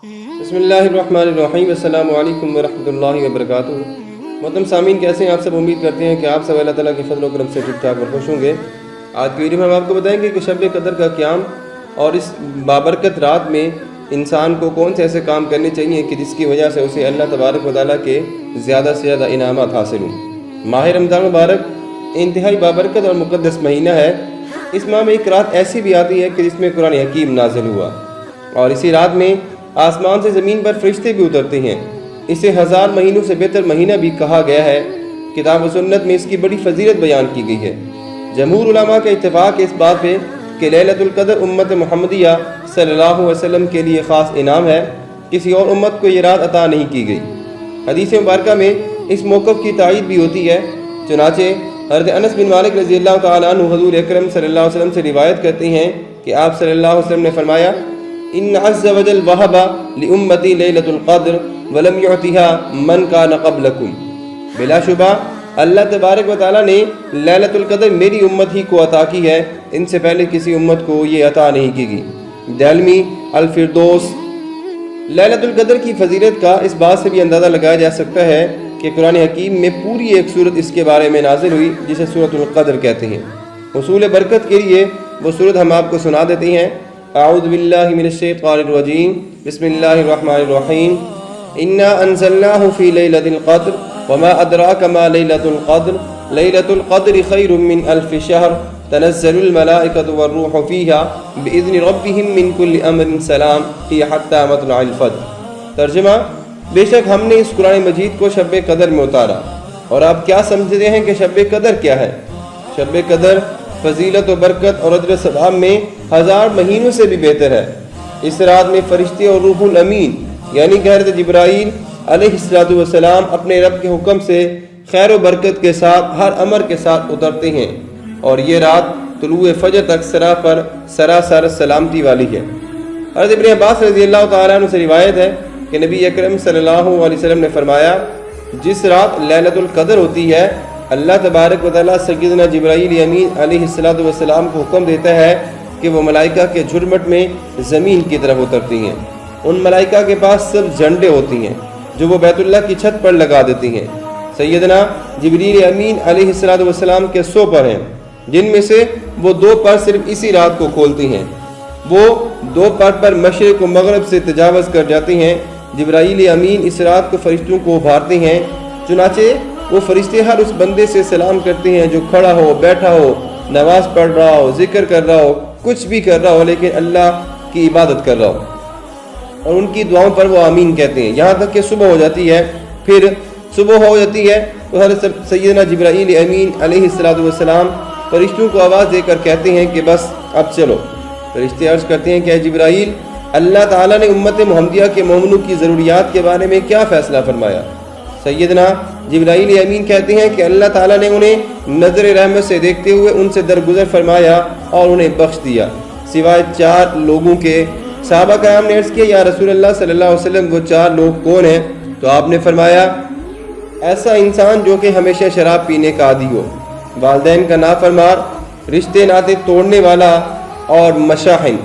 بسم اللہ الرحمن الرحیم، السلام علیکم ورحمۃ اللہ وبرکاتہ۔ محترم سامعین، کیسے ہیں آپ سب؟ امید کرتے ہیں کہ آپ سب اللہ تعالیٰ کے فضل و کرم سے ٹھیک ٹھاک اور خوش ہوں گے۔ آج کی ویڈیو میں ہم آپ کو بتائیں گے کہ شب قدر کا قیام اور اس بابرکت رات میں انسان کو کون سے ایسے کام کرنے چاہیے کہ جس کی وجہ سے اسے اللہ تبارک و تعالیٰ کے زیادہ سے زیادہ انعامات حاصل ہوں۔ ماہ رمضان مبارک انتہائی بابرکت اور مقدس مہینہ ہے۔ اس ماہ میں ایک رات ایسی بھی آتی ہے کہ جس میں قرآن حکیم نازل ہوا، اور اسی رات میں آسمان سے زمین پر فرشتے بھی اترتے ہیں۔ اسے 1000 مہینوں سے بہتر مہینہ بھی کہا گیا ہے۔ کتاب و سنت میں اس کی بڑی فضیلت بیان کی گئی ہے۔ جمہور علماء کا اتفاق ہے اس بات پہ کہ لیلۃ القدر امت محمدیہ صلی اللہ علیہ وسلم کے لیے خاص انعام ہے، کسی اور امت کو یہ رات عطا نہیں کی گئی۔ حدیث مبارکہ میں اس موقف کی تائید بھی ہوتی ہے۔ چنانچہ حضرت انس بن مالک رضی اللہ تعالیٰ عنہ حضور اکرم صلی اللہ علیہ وسلم سے روایت کرتے ہیں کہ آپ صلی اللہ علیہ وسلم نے فرمایا، ان عز وجل وہب لامتی لیلۃ القدر ولم یعطها من کان قبلکم۔ بلا شبہ اللہ تبارک و تعالیٰ نے لیلۃ القدر میری امت ہی کو عطا کی ہے، ان سے پہلے کسی امت کو یہ عطا نہیں کی گئی۔ دہلمی الفردوس۔ لیلۃ القدر کی فضیلت کا اس بات سے بھی اندازہ لگایا جا سکتا ہے کہ قرآن حکیم میں پوری ایک صورت اس کے بارے میں نازل ہوئی جسے سورۃ القدر کہتے ہیں۔ حصول برکت کے لیے وہ صورت ہم آپ کو سنا دیتے ہیں۔ اعوذ باللہ من الشیطان الرجیم، بسم اللہ الرحمن الرحیم۔ انا انزلناہ فی لیلۃ القدر وما ادراک ما لیلۃ القدر لیلۃ القدر خیر من الف شہر تنزل الملائکۃ والروح فیہا باذن ربہم من کل امر سلام ہی حتی مطلع الفجر۔ ترجمہ: بے شک ہم نے اس قرآن مجید کو شب قدر میں اتارا، اور آپ کیا سمجھتے ہیں کہ شب قدر کیا ہے؟ شب قدر فضیلت و برکت اور اجر و ثواب میں 1000 مہینوں سے بھی بہتر ہے۔ اس رات میں فرشتے اور روح الامین یعنی کہ حضرت جبرائیل علیہ السلام اپنے رب کے حکم سے خیر و برکت کے ساتھ ہر امر کے ساتھ اترتے ہیں، اور یہ رات طلوع فجر تک سراسر سلامتی والی ہے۔ حضرت ابن عباس رضی اللہ تعالیٰ عنہ سے روایت ہے کہ نبی اکرم صلی اللہ علیہ وسلم نے فرمایا، جس رات لیلۃ القدر ہوتی ہے اللہ تبارک و تعالیٰ سیدنا جبرائیل امین علیہ السلام کو حکم دیتا ہے کہ وہ ملائکہ کے جھرمٹ میں زمین کی طرف اترتی ہیں۔ ان ملائکہ کے پاس سب جھنڈے ہوتی ہیں جو وہ بیت اللہ کی چھت پر لگا دیتی ہیں۔ سیدنا جبرائیل امین علیہ السلام کے 100 پر ہیں، جن میں سے وہ 2 پر صرف اسی رات کو کھولتی ہیں۔ وہ 2 پر مشرق و مغرب سے تجاوز کر جاتی ہیں۔ جبرائیل امین اس رات کو فرشتوں کو ابھارتے ہیں، چنانچہ وہ فرشتے ہر اس بندے سے سلام کرتے ہیں جو کھڑا ہو، بیٹھا ہو، نماز پڑھ رہا ہو، ذکر کر رہا ہو، کچھ بھی کر رہا ہو لیکن اللہ کی عبادت کر رہا ہو، اور ان کی دعاؤں پر وہ آمین کہتے ہیں، یہاں تک کہ صبح ہو جاتی ہے۔ پھر صبح ہو جاتی ہے تو حضرت سیدنا جبرائیل امین علیہ السلام فرشتوں کو آواز دے کر کہتے ہیں کہ بس اب چلو۔ فرشتے عرض کرتے ہیں کہ اے جبرائیل، اللہ تعالیٰ نے امت محمدیہ کے مومنوں کی ضروریات کے بارے میں کیا فیصلہ فرمایا؟ سیدنا جبرائیل امین کہتے ہیں کہ اللہ تعالیٰ نے انہیں نظر رحمت سے دیکھتے ہوئے ان سے درگزر فرمایا اور انہیں بخش دیا سوائے 4 لوگوں کے۔ صحابہ کرام نے عرض کیا، یا رسول اللہ صلی اللہ علیہ وسلم وہ 4 لوگ کون ہیں؟ تو آپ نے فرمایا، ایسا انسان جو کہ ہمیشہ شراب پینے کا عادی ہو، والدین کا نافرمان، رشتے ناطے توڑنے والا، اور مشاحن۔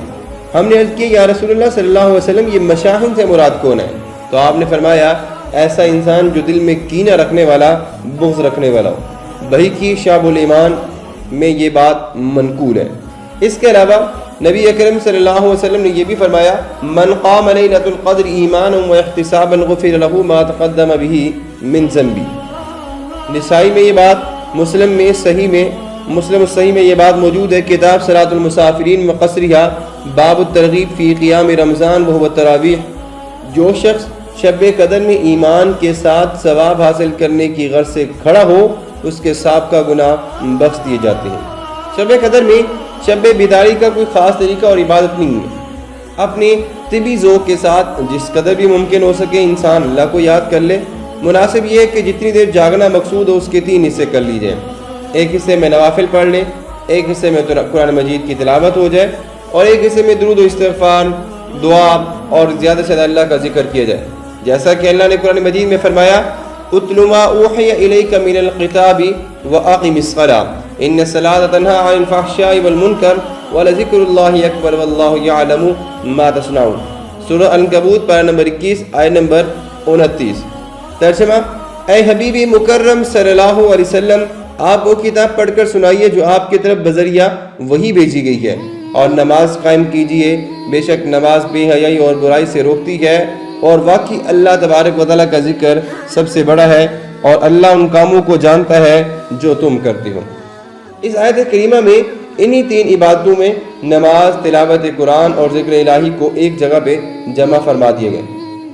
ہم نے عرض کیا، یا رسول اللہ صلی اللہ علیہ وسلم یہ مشاحن سے مراد کون ہے؟ تو آپ نے فرمایا، ایسا انسان جو دل میں کینہ رکھنے والا، بغض رکھنے والا ہو۔ بہی کی شعب الایمان میں یہ بات منقول ہے۔ اس کے علاوہ نبی اکرم صلی اللہ علیہ وسلم نے یہ بھی فرمایا، من قام لیلۃ القدر ایمانا واحتسابا غفر له ما تقدم به من ذنبه۔ نسائی میں یہ بات، مسلم الصحیح میں یہ بات موجود ہے۔ کتاب صلاۃ المسافرین وقصرھا، باب الترغیب فی قیام رمضان وهو التراویح۔ جو شخص شب قدر میں ایمان کے ساتھ ثواب حاصل کرنے کی غرض سے کھڑا ہو، اس کے سابقہ گناہ بخش دیے جاتے ہیں۔ شب قدر میں شب بیداری کا کوئی خاص طریقہ اور عبادت نہیں ہے۔ اپنے طبی ذوق کے ساتھ جس قدر بھی ممکن ہو سکے انسان اللہ کو یاد کر لے۔ مناسب یہ ہے کہ جتنی دیر جاگنا مقصود ہو اس کے 3 حصے کر لی جائیں۔ ایک حصے میں نوافل پڑھ لیں، ایک حصے میں قرآن مجید کی تلاوت ہو جائے، اور ایک حصے میں درود و استغفار، دعا اور زیادہ سے زیادہ اللہ کا ذکر کیا جائے۔ جیسا کہ اللہ نے قرآن مجید میں فرمایا، اتل ما اوحی الیک من الکتاب واقم الصلاۃ ان الصلاۃ تنہی عن الفحشاء والمنکر ولذکر اللہ اکبر واللہ یعلم ما تصنعون۔ سورہ عنکبوت پارہ نمبر 21 آیت نمبر 29۔ ترجمہ: اے حبیبی مکرم صلی اللہ علیہ وسلم، آپ وہ کتاب پڑھ کر سنائیے جو آپ کی طرف بذریعہ وحی بھیجی گئی ہے، اور نماز قائم کیجیے، بے شک نماز بے حیائی اور برائی سے روکتی ہے، اور واقعی اللہ تبارک و تعالیٰ کا ذکر سب سے بڑا ہے، اور اللہ ان کاموں کو جانتا ہے جو تم کرتے ہو۔ اس آیت کریمہ میں انہی 3 عبادتوں میں نماز، تلاوت قرآن اور ذکر الہی کو ایک جگہ پہ جمع فرما دیے گئے۔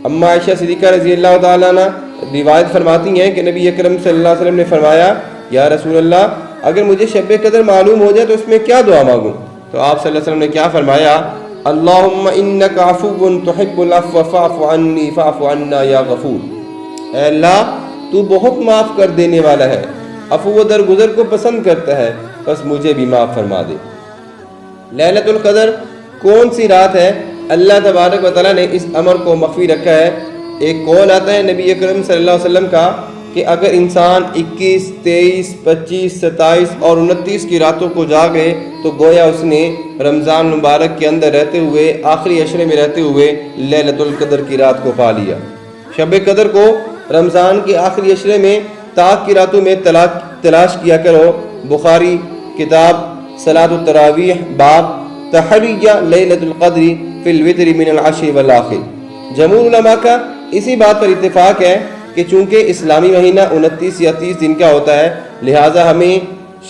اما عائشہ صدیقہ رضی اللہ تعالیٰ عنہ روایت فرماتی ہیں کہ نبی اکرم صلی اللہ علیہ وسلم نے فرمایا، یا رسول اللہ، اگر مجھے شب قدر معلوم ہو جائے تو اس میں کیا دعا مانگوں؟ تو آپ صلی اللہ علیہ وسلم نے کیا فرمایا؟ اللہم انک عفو تحب العفو فاعف عنی فاعف عنا یا غفور۔ اے اللہ، تو بہت معاف کر دینے والا ہے، عفو و درگزر کو پسند کرتا ہے، بس مجھے بھی معاف فرما دے۔ لیلۃ القدر کون سی رات ہے؟ اللہ تبارک و تعالیٰ نے اس امر کو مخفی رکھا ہے۔ ایک قول آتا ہے نبی اکرم صلی اللہ علیہ وسلم کا کہ اگر انسان 21، 23، 25، 27 اور 29 کی راتوں کو جاگے تو گویا اس نے رمضان مبارک کے اندر رہتے ہوئے، آخری عشرے میں رہتے ہوئے لیلۃ القدر کی رات کو پا لیا۔ شب قدر کو رمضان کے آخری عشرے میں طاق کی راتوں میں تلاش کیا کرو۔ بخاری کتاب صلاۃ التراویح باب تحریہ لیلۃ القدر فی الوتر من العشر والآخر۔ جمہور علماء کا اسی بات پر اتفاق ہے کہ چونکہ اسلامی مہینہ 29 یا 30 دن کا ہوتا ہے، لہٰذا ہمیں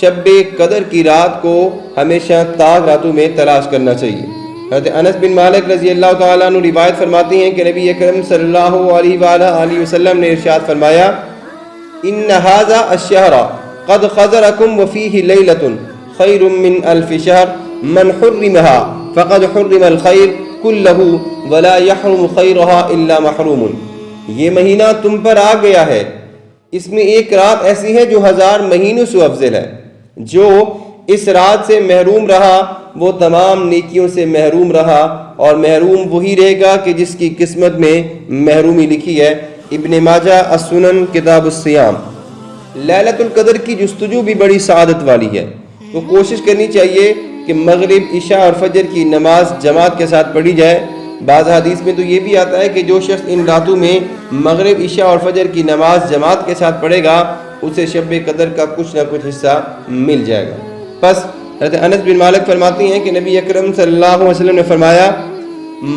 شب قدر کی رات کو ہمیشہ طاق راتوں میں تلاش کرنا چاہیے۔ حضرت انس بن مالک رضی اللہ تعالیٰ عنہ روایت فرماتے ہیں کہ نبی اکرم صلی اللہ علیہ وآلہ وسلم نے ارشاد فرمایا، ان ھذا الشہر قد خزرکم وفیہ لیلۃ خیر من الف شہر من حرمها فقد حرم الخیر کلہ ولا یحرم خیرہا الا محروم۔ یہ مہینہ تم پر آ گیا ہے، اس میں ایک رات ایسی ہے جو 1000 مہینوں سے افضل ہے۔ جو اس رات سے محروم رہا وہ تمام نیکیوں سے محروم رہا، اور محروم وہی رہے گا کہ جس کی قسمت میں محرومی لکھی ہے۔ ابن ماجہ السنن کتاب الصیام۔ لیلۃ القدر کی جستجو بھی بڑی سعادت والی ہے، تو کوشش کرنی چاہیے کہ مغرب، عشاء اور فجر کی نماز جماعت کے ساتھ پڑھی جائے۔ بعض حدیث میں تو یہ بھی آتا ہے کہ جو شخص ان راتوں میں مغرب، عشاء اور فجر کی نماز جماعت کے ساتھ پڑھے گا اسے شب قدر کا کچھ نہ کچھ حصہ مل جائے گا۔ بس حضرت انس بن مالک فرماتے ہیں کہ نبی اکرم صلی اللہ علیہ وسلم نے فرمایا،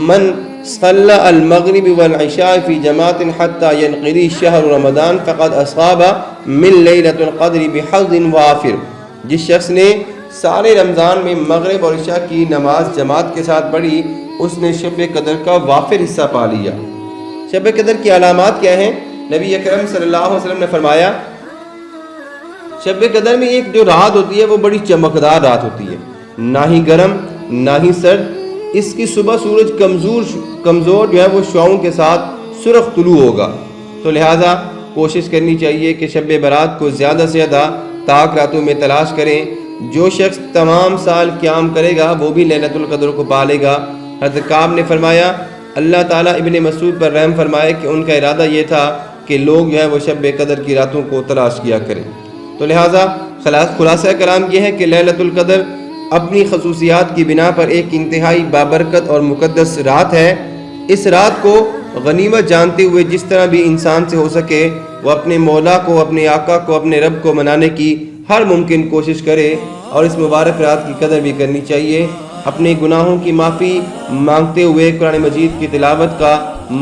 من صلی المغرب والعشاء فی جماعت حتی ینقضی شہر رمضان فقد اصاب من لیلۃ القدر بحظ وافر۔ جس شخص نے سارے رمضان میں مغرب اور عشاء کی نماز جماعت کے ساتھ پڑھی اس نے شب قدر کا وافر حصہ پا لیا۔ شب قدر کی علامات کیا ہیں؟ نبی اکرم صلی اللہ علیہ وسلم نے فرمایا، شب قدر میں ایک جو رات ہوتی ہے وہ بڑی چمکدار رات ہوتی ہے، نہ ہی گرم نہ ہی سرد۔ اس کی صبح سورج کمزور جو ہے وہ شعاؤں کے ساتھ سرخ طلوع ہوگا، تو لہٰذا کوشش کرنی چاہیے کہ شب برات کو زیادہ سے زیادہ طاق راتوں میں تلاش کریں۔ جو شخص تمام سال قیام کرے گا وہ بھی لیلۃ القدر کو پا لے گا۔ حضرت کعب نے فرمایا، اللہ تعالیٰ ابن مسعود پر رحم فرمائے کہ ان کا ارادہ یہ تھا کہ لوگ جو ہے وہ شب قدر کی راتوں کو تلاش کیا کریں۔ تو لہٰذا خلاصہ کلام یہ ہے کہ لیلۃ القدر اپنی خصوصیات کی بنا پر ایک انتہائی بابرکت اور مقدس رات ہے۔ اس رات کو غنیمت جانتے ہوئے جس طرح بھی انسان سے ہو سکے وہ اپنے مولا کو، اپنے آقا کو، اپنے رب کو منانے کی ہر ممکن کوشش کرے، اور اس مبارک رات کی قدر بھی کرنی چاہیے۔ اپنے گناہوں کی معافی مانگتے ہوئے قرآن مجید کی تلاوت کا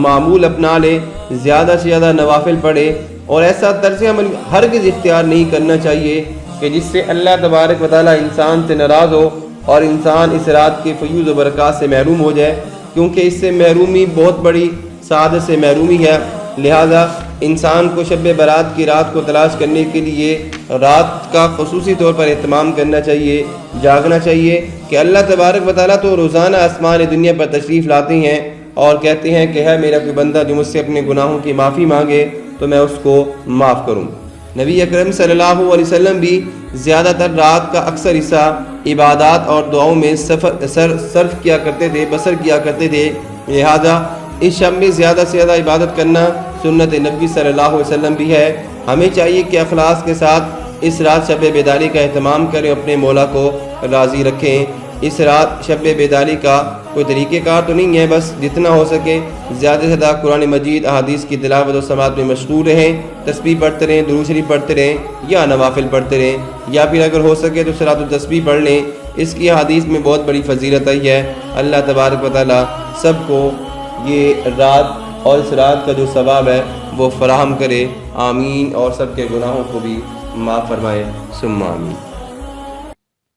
معمول اپنا لے، زیادہ سے زیادہ نوافل پڑھے، اور ایسا طرز عمل ہرگز اختیار نہیں کرنا چاہیے کہ جس سے اللہ تبارک و تعالیٰ انسان سے ناراض ہو اور انسان اس رات کے فیوز و برکات سے محروم ہو جائے، کیونکہ اس سے محرومی بہت بڑی سعادت سے محرومی ہے۔ لہٰذا انسان کو شب برات کی رات کو تلاش کرنے کے لیے رات کا خصوصی طور پر اہتمام کرنا چاہیے، جاگنا چاہیے کہ اللہ تبارک و تعالیٰ تو روزانہ آسمان دنیا پر تشریف لاتے ہیں اور کہتے ہیں کہ ہے میرا کوئی بندہ جو مجھ سے اپنے گناہوں کی معافی مانگے تو میں اس کو معاف کروں۔ نبی اکرم صلی اللہ علیہ وسلم بھی زیادہ تر رات کا اکثر حصہ عبادات اور دعاؤں میں صرف کیا کرتے تھے، بسر کیا کرتے تھے۔ لہذا اس شب میں زیادہ سے زیادہ عبادت کرنا سنت نبی صلی اللہ علیہ وسلم بھی ہے۔ ہمیں چاہیے کہ اخلاص کے ساتھ اس رات شب بیداری کا اہتمام کریں، اپنے مولا کو راضی رکھیں۔ اس رات شب بیداری کا کوئی طریقہ کار تو نہیں ہے، بس جتنا ہو سکے زیادہ سے زیادہ قرآن مجید احادیث کی تلاوت و سماعت میں مشغول رہیں، تسبیح پڑھتے رہیں، درود شریف پڑھتے رہیں یا نوافل پڑھتے رہیں، یا پھر اگر ہو سکے تو صلاۃ التسبیح پڑھ لیں۔ اس کی حدیث میں بہت بڑی فضیلت آئی ہے۔ اللہ تبارک و تعالیٰ سب کو یہ رات اور اس رات کا جو ثواب ہے وہ فراہم کرے، آمین، اور سب کے گناہوں کو بھی معاف فرمائے، ثم آمین۔